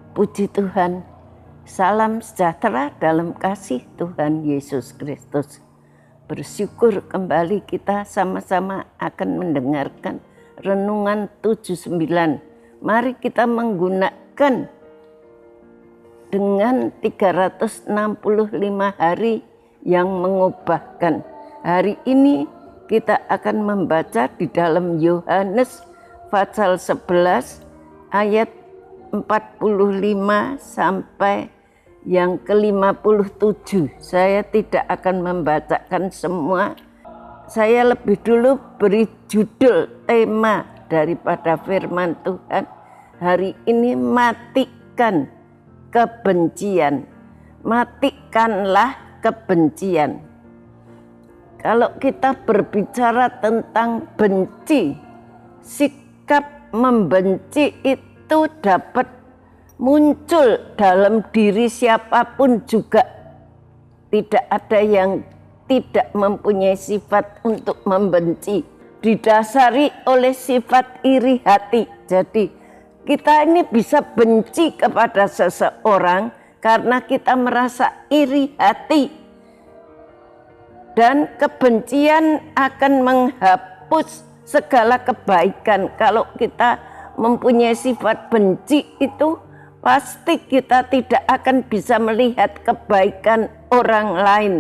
Puji Tuhan, salam sejahtera dalam kasih Tuhan Yesus Kristus. Bersyukur kembali kita sama-sama akan mendengarkan Renungan 79. Mari kita menggunakan dengan 365 hari yang mengubahkan. Hari ini kita akan membaca di dalam Yohanes pasal 11 ayat 45 sampai yang ke-57. Saya tidak akan membacakan semua. Saya lebih dulu beri judul tema daripada firman Tuhan. Hari ini matikan kebencian. Matikanlah kebencian. Kalau kita berbicara tentang benci, sikap membenci itu dapat muncul dalam diri siapapun juga. Tidak ada yang tidak mempunyai sifat untuk membenci. Didasari oleh sifat iri hati. Jadi kita ini bisa benci kepada seseorang karena kita merasa iri hati. Dan kebencian akan menghapus segala kebaikan. Kalau kita mempunyai sifat benci itu pasti kita tidak akan bisa melihat kebaikan orang lain.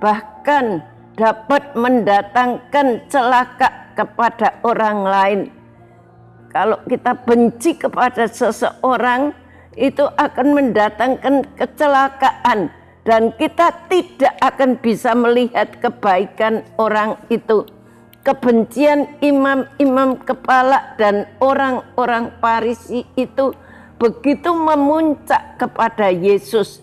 Bahkan dapat mendatangkan celaka kepada orang lain. Kalau kita benci kepada seseorang itu akan mendatangkan kecelakaan. Dan kita tidak akan bisa melihat kebaikan orang itu. Kebencian imam-imam kepala dan orang-orang Farisi itu begitu memuncak kepada Yesus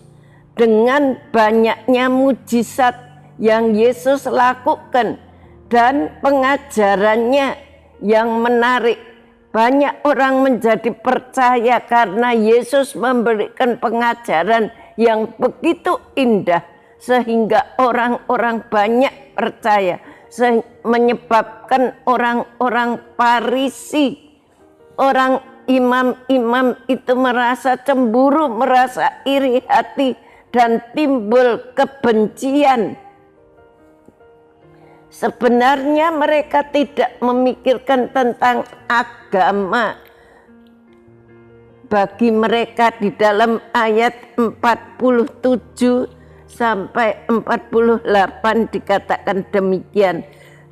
dengan banyaknya mujizat yang Yesus lakukan dan pengajarannya yang menarik. Banyak orang menjadi percaya karena Yesus memberikan pengajaran yang begitu indah sehingga orang-orang banyak percaya. Menyebabkan orang-orang Farisi, orang imam-imam itu merasa cemburu, merasa iri hati dan timbul kebencian. Sebenarnya mereka tidak memikirkan tentang agama. Bagi mereka di dalam ayat 47 sampai 48 dikatakan demikian.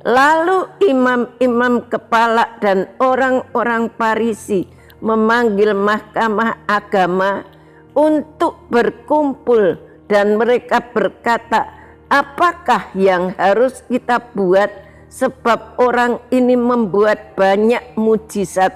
Lalu imam-imam kepala dan orang-orang Farisi memanggil mahkamah agama untuk berkumpul dan mereka berkata, apakah yang harus kita buat sebab orang ini membuat banyak mujizat?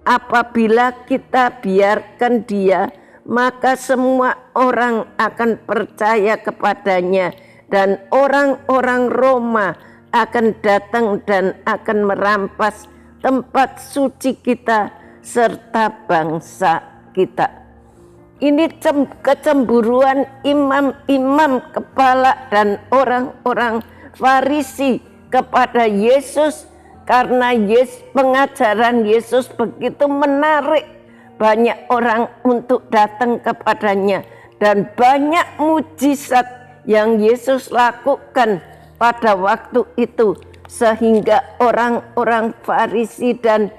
Apabila kita biarkan dia, maka semua orang akan percaya kepadanya dan orang-orang Roma akan datang dan akan merampas tempat suci kita serta bangsa kita. Ini kecemburuan imam-imam kepala dan orang-orang Farisi kepada Yesus karena pengajaran Yesus begitu menarik banyak orang untuk datang kepadanya dan banyak mujizat yang Yesus lakukan pada waktu itu sehingga orang-orang Farisi dan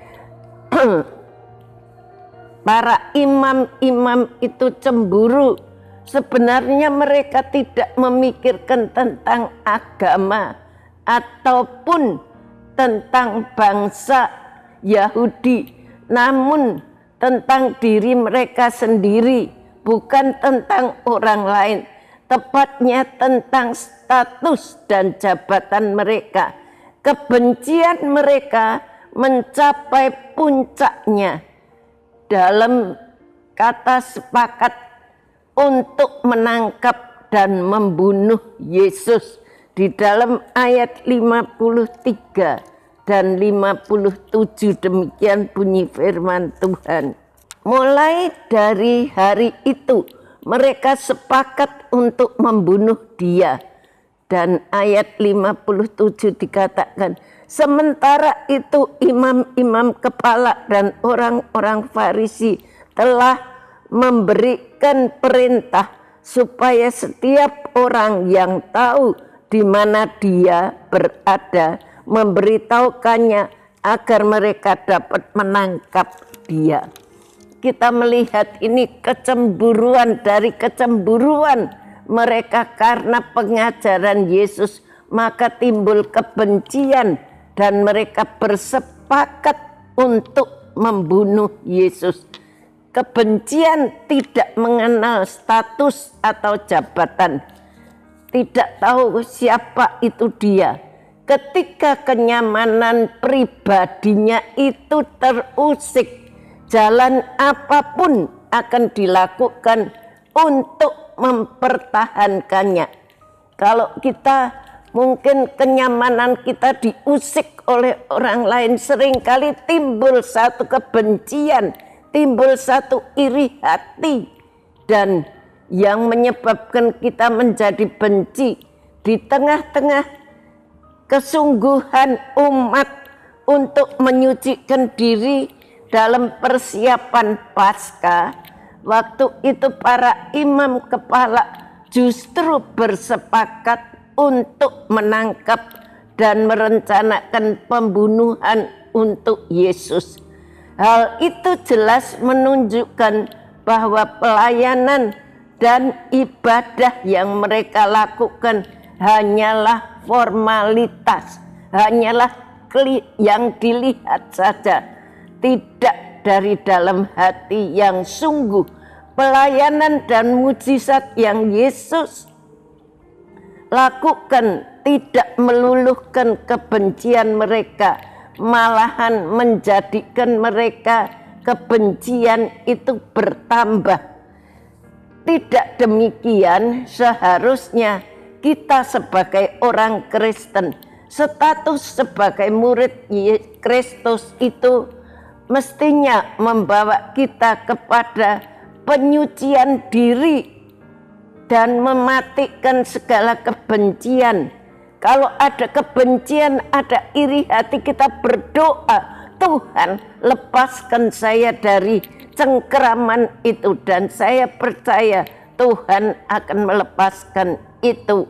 para imam-imam itu cemburu. Sebenarnya mereka tidak memikirkan tentang agama ataupun tentang bangsa Yahudi, namun tentang diri mereka sendiri, bukan tentang orang lain. Tepatnya tentang status dan jabatan mereka. Kebencian mereka mencapai puncaknya dalam kata sepakat untuk menangkap dan membunuh Yesus. Di dalam ayat 53 dan 57 demikian bunyi firman Tuhan. Mulai dari hari itu mereka sepakat untuk membunuh dia. Dan ayat 57 dikatakan, sementara itu imam-imam kepala dan orang-orang Farisi telah memberikan perintah supaya setiap orang yang tahu di mana dia berada memberitahukannya agar mereka dapat menangkap dia. Kita melihat ini kecemburuan dari kecemburuan mereka karena pengajaran Yesus, maka timbul kebencian dan mereka bersepakat untuk membunuh Yesus. Kebencian tidak mengenal status atau jabatan, tidak tahu siapa itu dia. Ketika kenyamanan pribadinya itu terusik, jalan apapun akan dilakukan untuk mempertahankannya. Kalau kita mungkin kenyamanan kita diusik oleh orang lain, seringkali timbul satu kebencian, timbul satu iri hati, dan yang menyebabkan kita menjadi benci di tengah-tengah kesungguhan umat untuk menyucikan diri dalam persiapan Paskah. Waktu itu para imam kepala justru bersepakat untuk menangkap dan merencanakan pembunuhan untuk Yesus. Hal itu jelas menunjukkan bahwa pelayanan dan ibadah yang mereka lakukan hanyalah formalitas, hanyalah yang dilihat saja, tidak dari dalam hati yang sungguh. Pelayanan dan mujizat yang Yesus lakukan tidak meluluhkan kebencian mereka, malahan menjadikan mereka kebencian itu bertambah. Tidak demikian seharusnya kita sebagai orang Kristen, status sebagai murid Kristus itu mestinya membawa kita kepada penyucian diri dan mematikan segala kebencian. Kalau ada kebencian, ada iri hati, kita berdoa, Tuhan lepaskan saya dari cengkeraman itu, dan saya percaya Tuhan akan melepaskan itu.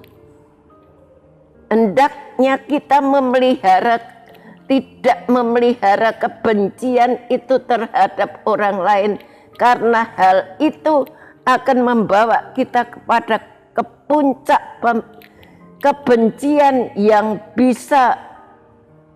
Hendaknya kita tidak memelihara kebencian itu terhadap orang lain, karena hal itu akan membawa kita kepada puncak kebencian yang bisa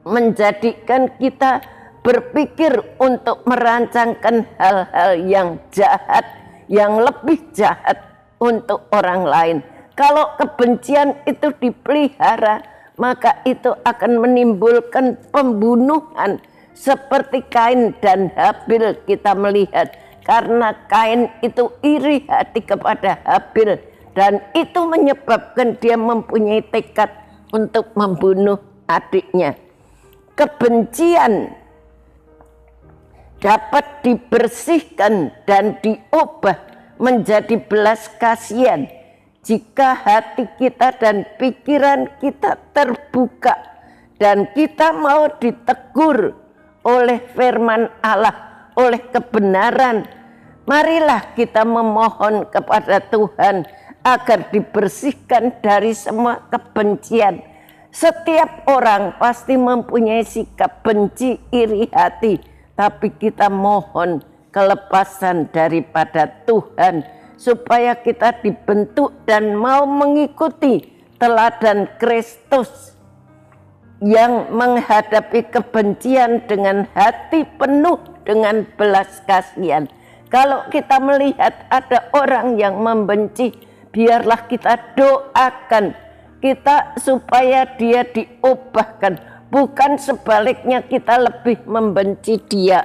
menjadikan kita berpikir untuk merancangkan hal-hal yang jahat, yang lebih jahat untuk orang lain. Kalau kebencian itu dipelihara, maka itu akan menimbulkan pembunuhan seperti Kain dan Habil. Kita melihat karena Kain itu iri hati kepada Habil, dan itu menyebabkan dia mempunyai tekad untuk membunuh adiknya. Kebencian dapat dibersihkan dan diubah menjadi belas kasihan jika hati kita dan pikiran kita terbuka dan kita mau ditegur oleh firman Allah, oleh kebenaran. Marilah kita memohon kepada Tuhan agar dibersihkan dari semua kebencian. Setiap orang pasti mempunyai sikap benci, iri hati, tapi kita mohon kelepasan daripada Tuhan supaya kita dibentuk dan mau mengikuti teladan Kristus yang menghadapi kebencian dengan hati penuh dengan belas kasihan. Kalau kita melihat ada orang yang membenci, biarlah kita doakan kita supaya dia diubahkan, bukan sebaliknya kita lebih membenci dia.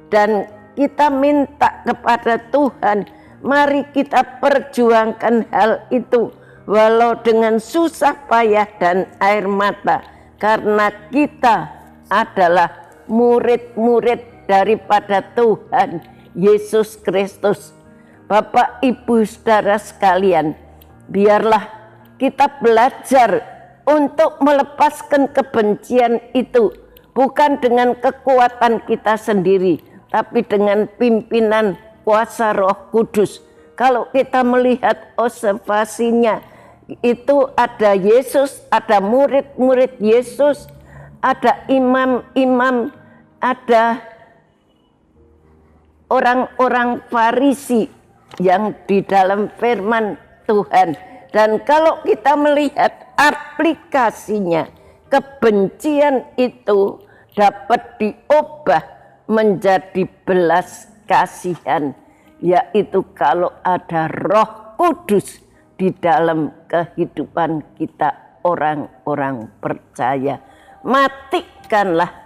Dan kita minta kepada Tuhan, mari kita perjuangkan hal itu walau dengan susah payah dan air mata, karena kita adalah murid-murid daripada Tuhan Yesus Kristus. Bapak, Ibu, saudara sekalian, biarlah kita belajar untuk melepaskan kebencian itu, bukan dengan kekuatan kita sendiri, tapi dengan pimpinan kuasa Roh Kudus. Kalau kita melihat observasinya, itu ada Yesus, ada murid-murid Yesus, ada imam-imam, ada orang-orang Farisi yang di dalam firman Tuhan. Dan kalau kita melihat aplikasinya, kebencian itu dapat diubah menjadi belas kasihan, yaitu kalau ada Roh Kudus di dalam kehidupan kita orang-orang percaya. Matikanlah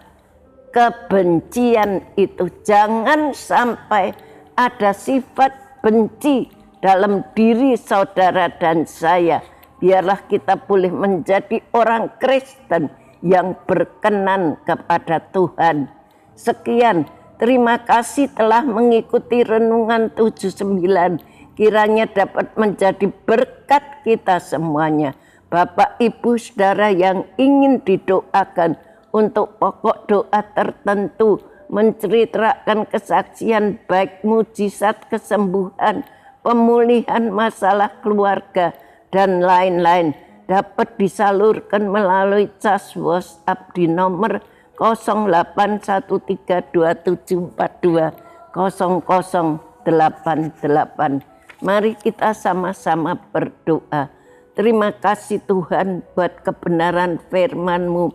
kebencian itu. Jangan sampai ada sifat benci dalam diri saudara dan saya. Biarlah kita boleh menjadi orang Kristen yang berkenan kepada Tuhan. Sekian, terima kasih telah mengikuti renungan 79. Kiranya dapat menjadi berkat kita semuanya. Bapak, Ibu, Saudara yang ingin didoakan untuk pokok doa tertentu, menceritakan kesaksian baik mujizat kesembuhan, pemulihan masalah keluarga, dan lain-lain, dapat disalurkan melalui cas WhatsApp di nomor 081327420088. Mari kita sama-sama berdoa. Terima kasih Tuhan buat kebenaran firman-Mu.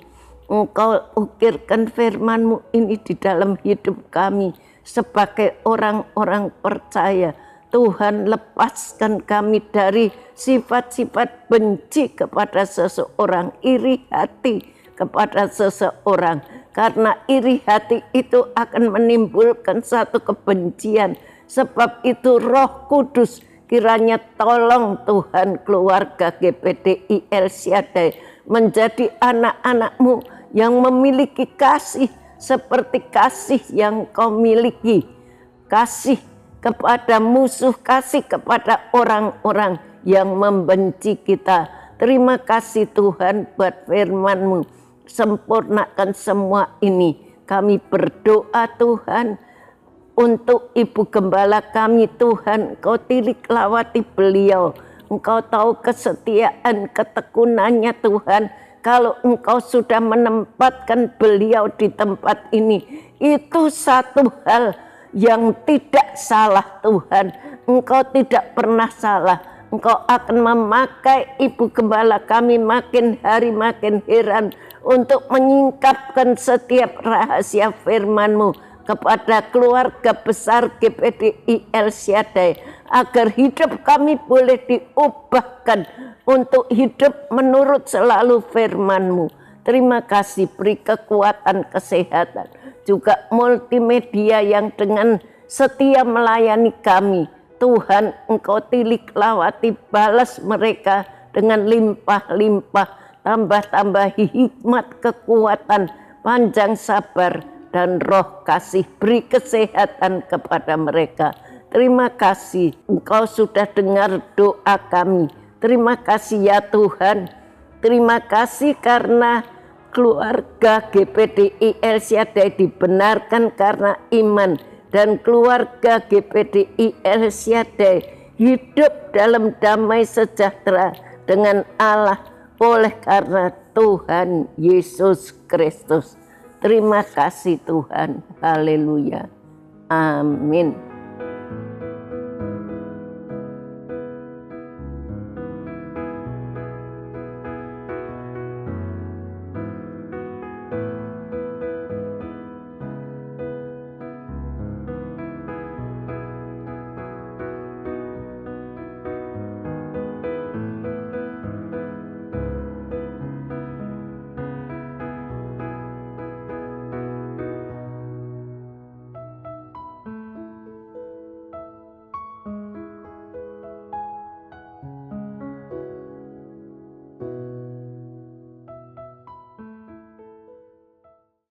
Engkau ukirkan firman-Mu ini di dalam hidup kami sebagai orang-orang percaya. Tuhan, lepaskan kami dari sifat-sifat benci kepada seseorang, iri hati kepada seseorang. Karena iri hati itu akan menimbulkan satu kebencian. Sebab itu Roh Kudus kiranya tolong Tuhan keluarga GPDI El Shaddai menjadi anak-anak-Mu yang memiliki kasih seperti kasih yang Kau miliki. Kasih kepada musuh, kasih kepada orang-orang yang membenci kita. Terima kasih Tuhan buat firman-Mu. Sempurnakan semua ini. Kami berdoa Tuhan untuk Ibu Gembala kami Tuhan. Kau tilik lawati beliau. Engkau tahu kesetiaan, ketekunannya Tuhan. Kalau Engkau sudah menempatkan beliau di tempat ini, itu satu hal yang tidak salah Tuhan. Engkau tidak pernah salah. Engkau akan memakai Ibu Gembala kami makin hari makin heran untuk menyingkapkan setiap rahasia firman-Mu kepada keluarga besar GPDI El Shaddai, agar hidup kami boleh diubahkan untuk hidup menurut selalu firman-Mu. Terima kasih, beri kekuatan, kesehatan, juga multimedia yang dengan setia melayani kami. Tuhan, Engkau tilik lawati, balas mereka dengan limpah-limpah, tambah-tambahi hikmat, kekuatan, panjang sabar, dan roh kasih. Beri kesehatan kepada mereka. Terima kasih Engkau sudah dengar doa kami. Terima kasih ya Tuhan. Terima kasih karena keluarga GPDI El Shaddai dibenarkan karena iman. Dan keluarga GPDI El Shaddai hidup dalam damai sejahtera dengan Allah oleh karena Tuhan Yesus Kristus. Terima kasih Tuhan. Haleluya. Amin.